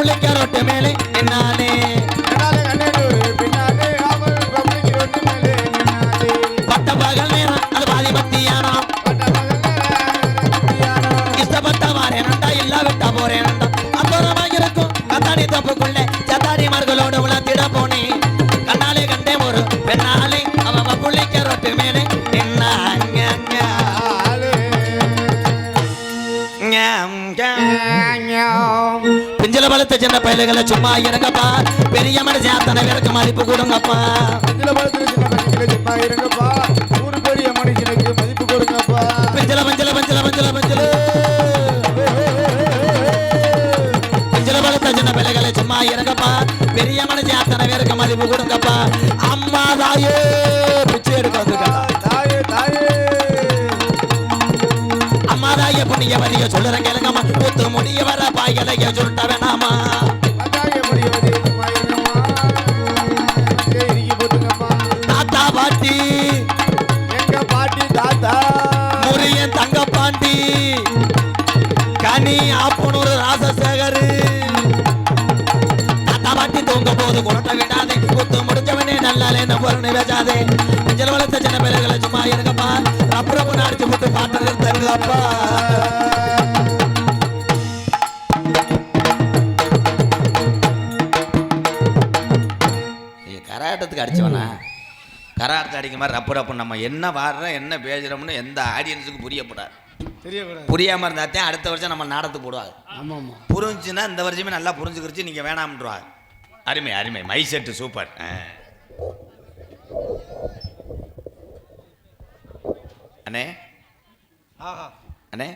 புள்ளிக்க ரொட்டு மேலே என்னாலே பட்ட பகல் நேரம் அது பாதி பத்தியானா இஷ்டப்பட்ட வாரேனண்டா இல்லா விட்டா போறேனண்டா அப்புறமாக இருக்கும் கத்தாடி தப்புக்குள்ளே சத்தாரிமார்களோடு உளத்திட போனேன் கண்ணாலே கண்டே ஒரு பெண்ணாலே அவ புள்ளிக்க ரொட்டு மேலே பிஞ்சல பலத்த சின்ன பயலுகளை சும்மா இருங்கப்பா பெரிய மனுஷன் அத்தனை பேருக்கு மதிப்பு கொடுங்கப்பா பிஞ்சல பலத்த சின்ன பயலுகளை சும்மா இருங்கப்பா ஊரு பெரிய மனுஷனுக்கு மதிப்பு கொடுங்கப்பா பிஞ்சல பஞ்சல பஞ்சல பஞ்சல பஞ்சல பிஞ்சல பலத்த சின்ன பயலுகளை சும்மா இருங்கப்பா பெரிய மனுஷன் அத்தனை பேருக்கு மதிப்பு கொடுங்கப்பா அம்மா தாயே பிச்சை எடுக்கிறதுக்கா அம்மாதாய புண்ணிய வரிய சொல்லுற கேளுங்கம்மா புத்து முடிய வர பாய்களைய சொல்லிட்ட வேணாமா தாத்தா பாட்டி எங்க பாட்டி தாத்தா முரியன் தங்க பாண்டி கனி ஆப்பனூர் ராசசேகர் தாத்தா பாட்டி தூங்க போது குரட்ட விடாதே புத்து முடிஞ்சவனே நல்லாலே நம்புறனு பேசாதே பிஞ்சல் வளர்த்த சின்ன பேர்களை சும்மா இருங்கப்பா ரப்பு அடிச்சு போட்டு பாட்டு தருங்கப்பா கராட்டத்துக்கு அடிச்சவனா கராட்டத்தை அடிக்க மாதிரி ரப்பு ரப்பு நம்ம என்ன வாடுறோம் என்ன பேசுறோம்னு எந்த ஆடியன்ஸுக்கு புரியப்படாது புரியாம இருந்தாத்தான் அடுத்த வருஷம் நம்ம நாடத்துக்கு போடுவாங்க புரிஞ்சுன்னா இந்த வருஷமே நல்லா புரிஞ்சுக்கிச்சு நீங்க வேணாம்ன்றாங்க அருமை அருமை மை செட்டு சூப்பர் அண்ணே அண்ணே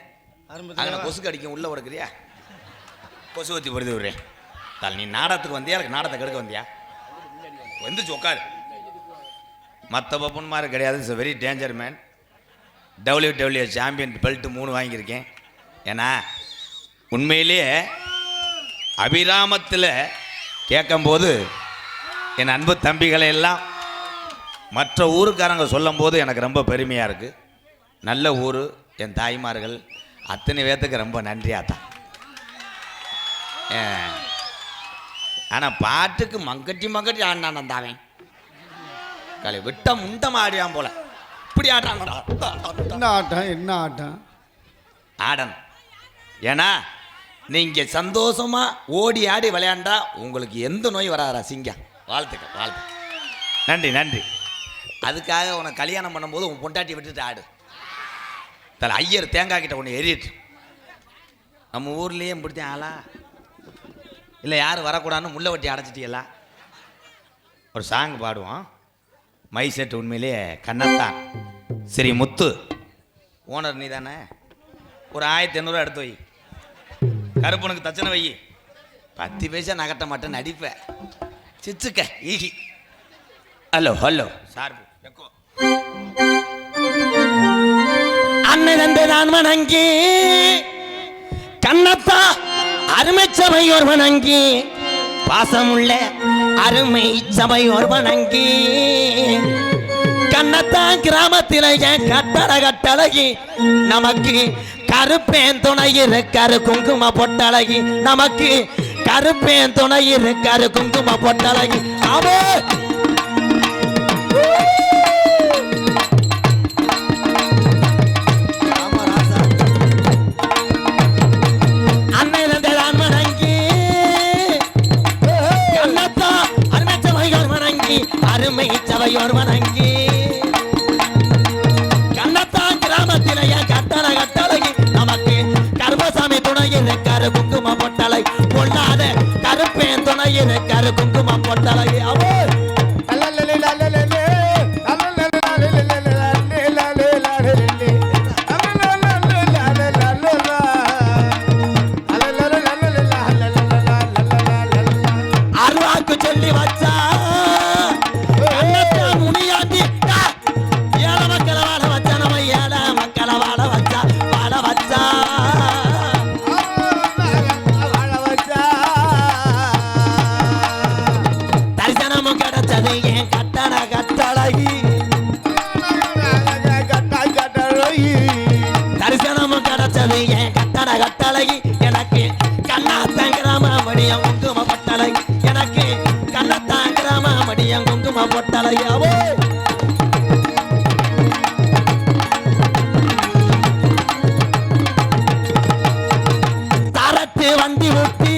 அங்கே கொசுக்கு அடிக்க உள்ள உடக்குறியா கொசு வத்தி வருது விடுறேன் நீ நாடகத்துக்கு வந்தியா எனக்கு நாடகத்தை கெடுக்க வந்தியா வந்துச்சு உட்காரு மற்ற பப்புன் மாதிரி கிடையாது it's very danger man W champion belt 3 வாங்கியிருக்கேன் ஏன்னா உண்மையிலேயே அபிராமத்தில் கேட்கும்போது என் அன்பு தம்பிகளை எல்லாம் மற்ற ஊருக்காரங்க சொல்லும் போது எனக்கு ரொம்ப பெருமையாக இருக்குது நல்ல ஊர் என் தாய்மார்கள் அத்தனை பேர்த்துக்கு ரொம்ப நன்றியாத்தான் ஆனால் பாட்டுக்கு மங்கட்டி ஆடினான் தாவேன் கலை விட்ட முண்டம் ஆடியான் போல இப்படி என்ன ஆட்டம் ஆடணும் ஏன்னா நீங்கள் சந்தோஷமாக ஓடி ஆடி விளையாண்டா உங்களுக்கு எந்த நோய் வராதா சிங்கம் வாழ்த்துக்க நன்றி நன்றி அதுக்காக உனக்கு கல்யாணம் பண்ணும்போது உன் பொண்டாட்டி விட்டுட்டு ஆடு தலை ஐயர் தேங்காய் கிட்ட ஒன்று எறிட்டு நம்ம ஊர்லேயே பிடித்தேன் ஆளா இல்லை யாரும் வரக்கூடாதுன்னு முல்லை வட்டி அடைச்சிட்டியெல்லாம் ஒரு சாங் பாடுவோம் மை செட் உண்மையிலே கண்ணத்தான் சரி முத்து ஓனர் நீ தானே ஒரு 1500 எடுத்து வை கருப்பனுக்கு தச்சனை வை 10 பைசா நகட்ட மாட்டேன் நடிப்பேன் சிச்சுக்க ஈகி ஹலோ ஹலோ சார் அண்ணன் நான் வணங்கி கண்ணத்தா அருமை சபையோர் வணங்கி பாசமுள்ள அருமை சபையோர் வணங்கி கண்ணத்தா கிராமத்திலே கட்டழகி நமக்கு கருப்பேன் துணை இருக்காரு குங்கும பொட்டழகி நமக்கு கருப்பேன் துணை இருக்காரு குங்கும பொட்டழகி அவ அருமை சபையோர் வணங்கி கண்ணத்தான் கிராமத்திலேயே கட்டழகி நமக்கு கருப்பசாமி துணை இருக்காரு குங்கும பொட்டலை பொல்லாத கருப்பேன் துணை இருக்காரு குங்கும பொட்டலை அவ அருவாக்கு சொல்லி வச்சா தரிசனம் ஐயாவோ தரத்து வண்டி ஊட்டி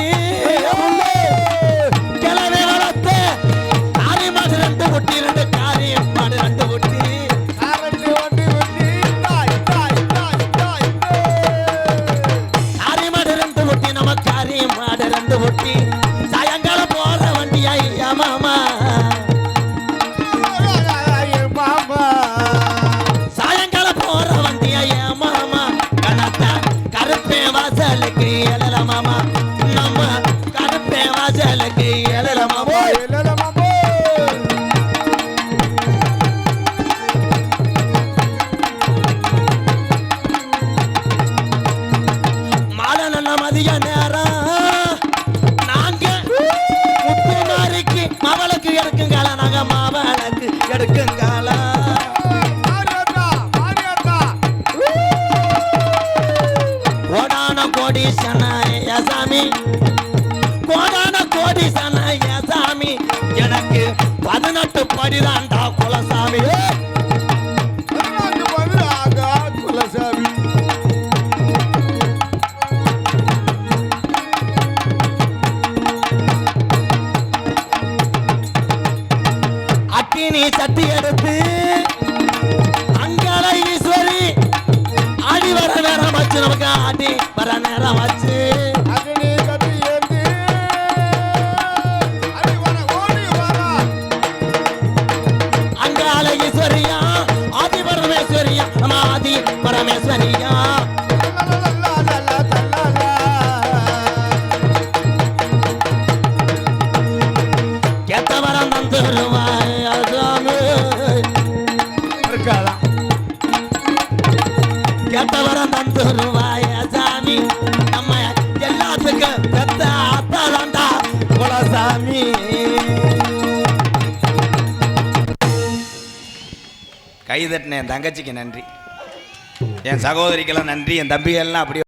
கிளவி வளர்த்து காரி மாடு 2 ஊட்டி 2 காரி மாடு 2 ஊட்டி காரட்டு வண்டி வண்டி காரி மாடு 2 ஊட்டி நம்ம காரி மாடு 2 ஊட்டி சாயங்காலம் போற வண்டி ஐயா மாமா மாமா சாயங்காலம் போற வண்டி ஐயா மாமா கணத்தா கருப்பே வாசலுக்கு எழல மாமா நம்ம கருப்பே வாசலுக்கு எழல மாமா இல்ல மாமா மாலை நல்ல மதிய நேரம் நாங்க முத்துமாரிக்கு மவளுக்கு எடுக்குங்கால நாங்க மாவளுக்கு எடுக்குங்கால மாரியத்தா மாரியத்தா கோடான கோடி சனாய சாமி கோடான கோடி சனாய சாமி எனக்கு 18 படிதாண்டா குலசாமி பதினான்கு பதினாகா குலசாமி அக்கினி சட்டி எடுத்து அங்காள ஈஸ்வரி ஆடி வர நேரம் வச்சு நமக்கு ஆடி வர நேரம் வச்சு அக்னி கட்டி ஏந்தி அடி வர ஓடி வர அங்காள ஈஸ்வரியா ஆதி பரமேஸ்வரியா நம்ம ஆதி பரமேஸ்வரியா கெட்ட வரம் தந்துருவாய் சாமி இருக்காதா கெட்ட வரம் தந்துருவாய் சாமி நம்ம எல்லாத்துக்கும் பெத்த அத்தாதாண்டா குலசாமி கைதட்டின என் தங்கச்சிக்கு நன்றி, என் சகோதரிக்கெல்லாம் நன்றி, என் தம்பிகள்லாம் அப்படியே